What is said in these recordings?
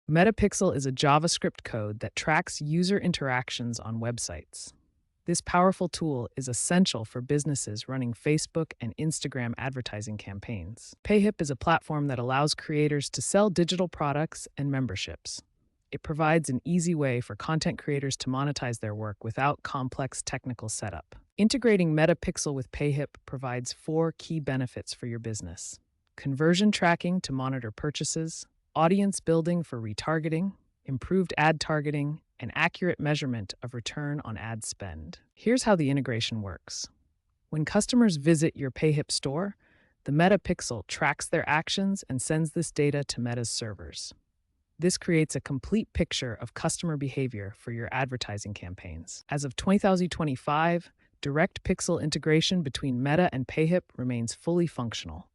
Metapixel is a JavaScript code that tracks user interactions on websites. This powerful tool is essential for businesses running Facebook and Instagram advertising campaigns. Payhip is a platform that allows creators to sell digital products and memberships. It provides an easy way for content creators to monetize their work without complex technical setup. Integrating Metapixel with Payhip provides 4 key benefits for your business: conversion tracking to monitor purchases, audience building for retargeting, improved ad targeting, and accurate measurement of return on ad spend. Here's how the integration works. When customers visit your Payhip store, the Metapixel tracks their actions and sends this data to Meta's servers. This creates a complete picture of customer behavior for your advertising campaigns. As of 2025, direct pixel integration between Meta and Payhip remains fully functional.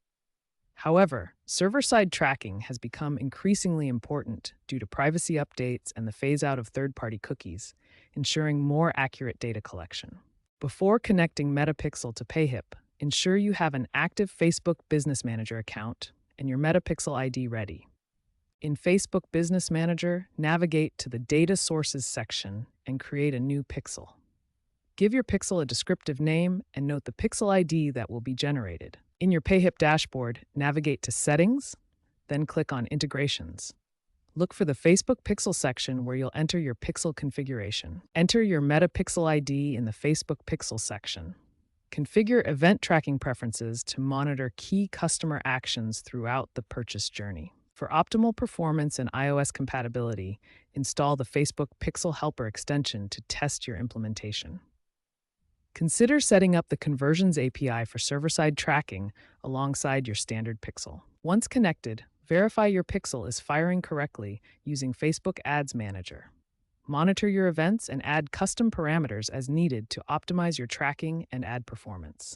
However, server-side tracking has become increasingly important due to privacy updates and the phase-out of third-party cookies, ensuring more accurate data collection. Before connecting Metapixel to Payhip, ensure you have an active Facebook Business Manager account and your Metapixel ID ready. In Facebook Business Manager, navigate to the Data Sources section and create a new pixel. Give your pixel a descriptive name and note the pixel ID that will be generated. In your Payhip dashboard, navigate to Settings, then click on Integrations. Look for the Facebook Pixel section where you'll enter your pixel configuration. Enter your Metapixel ID in the Facebook Pixel section. Configure event tracking preferences to monitor key customer actions throughout the purchase journey. For optimal performance and iOS compatibility, install the Facebook Pixel Helper extension to test your implementation. Consider setting up the Conversions API for server-side tracking alongside your standard pixel. Once connected, verify your pixel is firing correctly using Facebook Ads Manager. Monitor your events and add custom parameters as needed to optimize your tracking and ad performance.